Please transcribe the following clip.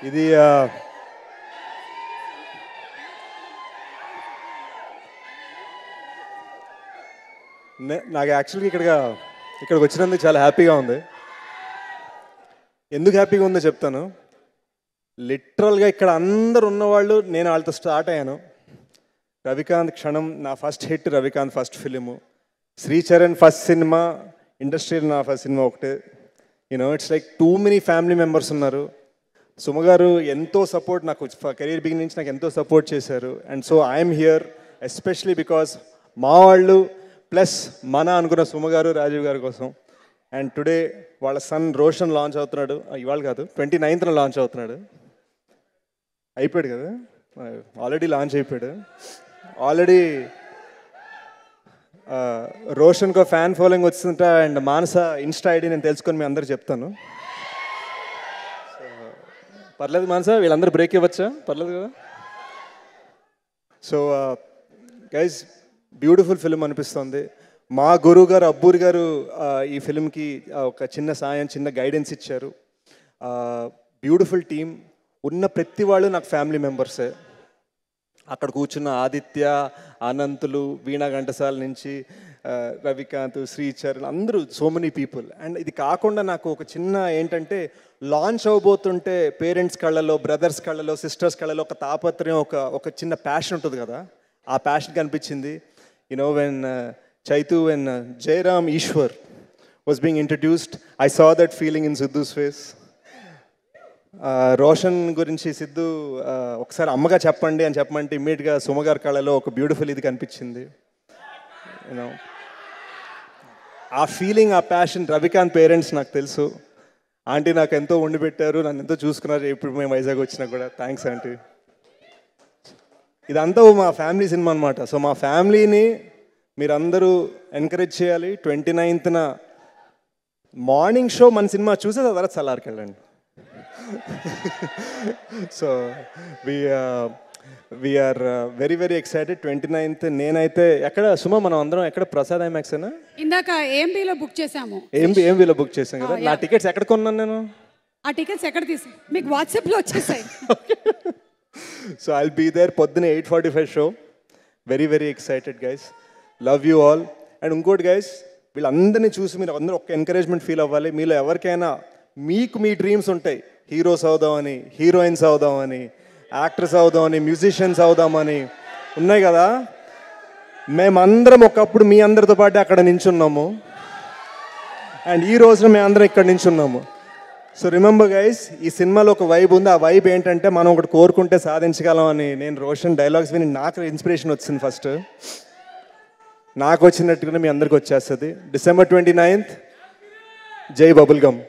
ఇది నాకు యాక్చువల్గా ఇక్కడికి వచ్చినందుకు చాలా హ్యాపీగా ఉంది. ఎందుకు హ్యాపీగా ఉందో చెప్తాను. లిటరల్గా ఇక్కడ అందరు ఉన్నవాళ్ళు నేను వాళ్ళతో స్టార్ట్ అయ్యాను. రవికాంత్ క్షణం నా first hit, Ravikanth first film, Sricharan first సినిమా, ఇండస్ట్రియల్ నా ఫస్ట్ సినిమా ఒకటే. It's like too many family members ఉన్నారు. సుమ గారు ఎంతో సపోర్ట్ నాకు కెరీర్ బిగినింగ్ నుంచి నాకు ఎంతో సపోర్ట్ చేశారు. And so I'm here especially because మా వాళ్ళు ప్లస్ మన అనుకున్న సుమ గారు, రాజీవ్ గారి కోసం. అండ్ టుడే వాళ్ళ సన్ రోషన్ లాంచ్ అవుతున్నాడు. ఇవాళ కాదు, 29th లాంచ్ అవుతున్నాడు. అయిపోయాడు కదా, ఆల్రెడీ లాంచ్ అయిపోయాడు. ఆల్రెడీ రోషన్కో ఫ్యాన్ ఫాలోయింగ్ వస్తుంటా. అండ్ మానస ఇన్స్టా ఐడి నేను తెలుసుకొని మీ అందరు చెప్తాను. పర్లేదు మానస, వీళ్ళందరూ బ్రేక్ ఇవ్వచ్చా? పర్లేదు కదా. సో గైజ్, బ్యూటిఫుల్ ఫిలిం అనిపిస్తుంది. మా గురువు గారు అబ్బూరి గారు ఈ ఫిలింకి ఒక చిన్న సాయం, చిన్న గైడెన్స్ ఇచ్చారు. బ్యూటిఫుల్ టీమ్, ఉన్న ప్రతి వాళ్ళు నాకు ఫ్యామిలీ మెంబర్సే. అక్కడ కూర్చున్న ఆదిత్య, అనంతులు, వీణా ఘంటసాల నుంచి రవికాంత్, శ్రీచరణ్, అందరూ సో మెనీ పీపుల్. అండ్ ఇది కాకుండా నాకు ఒక చిన్న ఏంటంటే, లాంచ్ అవబోతుంటే పేరెంట్స్ కళ్ళలో, బ్రదర్స్ కళ్ళలో, సిస్టర్స్ కళ్ళలో ఒక తాపత్రయం, ఒక చిన్న ప్యాషన్ ఉంటుంది కదా, ఆ ప్యాషన్ కనిపించింది. when Chaitu and Jairam Ishwar was being introduced, I saw that feeling in Siddu's face. Roshan గురించి సిద్ధు ఒకసారి అమ్మగా చెప్పండి అని చెప్పమంటే ఇమ్మీడియట్గా సుమగారి కళలో ఒక బ్యూటిఫుల్ ఇది కనిపించింది. ఆ ఫీలింగ్, ఆ ప్యాషన్ రవికాంత్ పేరెంట్స్ నాకు తెలుసు. ఆంటీ నాకు ఎంతో వండి పెట్టారు, నన్ను ఎంతో చూసుకున్నారు. ఇప్పుడు మేము వైజాగ్ వచ్చినా కూడా థ్యాంక్స్ ఆంటీ. ఇదంతా మా ఫ్యామిలీ సినిమా అనమాట. సో మా ఫ్యామిలీని మీరందరూ ఎంకరేజ్ చేయాలి. 29th మార్నింగ్ షో మన సినిమా చూసే తర్వాత సలార్కి వెళ్ళండి. So we're very very excited. 29th నేనైతే ఎక్కడ సుమా మనం అందరం ఎక్కడ ప్రసాద్ ఐమాక్స్ అయినా ఇందాక ఏఎంబీలో బుక్ చేసాము. ఏఎంబీలో బుక్ చేసాం కదా. నా టికెట్స్ ఎక్కడ కొన్నాను నేను? ఆ టికెట్స్ ఎక్కడ తీసి మీకు వాట్సాప్లో వచ్చేసాయి. సో ఐల్ బీ దేర్ పొద్దున 8:45 show. Very very excited guys. Love you all. And ఇంకోటి గైస్, వీళ్ళందరినీ చూసి మీరు అందరూ ఒక ఎంకరేజ్మెంట్ ఫీల్ అవ్వాలి. మీలో ఎవరికైనా మీకు మీ డ్రీమ్స్ ఉంటాయి, హీరోస్ అవుదామని, హీరోయిన్స్ అవుదామని, యాక్టర్స్ అవుదామని, మ్యూజిషియన్స్ అవుదామని ఉన్నాయి కదా. మేమందరం ఒకప్పుడు మీ అందరితో పాటు అక్కడ నించున్నాము. అండ్ ఈ రోజున మేమందరం ఇక్కడ నించున్నాము. సో రిమెంబర్ గైస్, ఈ సినిమాలో ఒక వైబ్ ఉంది. ఆ వైబ్ ఏంటంటే మనం ఒకటి కోరుకుంటే సాధించగలం అని. నేను రోషన్ డైలాగ్స్ విని నాకు ఇన్స్పిరేషన్ వచ్చింది. ఫస్ట్ నాకు వచ్చినట్టుగానే మీ అందరికి వచ్చేస్తుంది. December 29th, జై బబుల్ గమ్.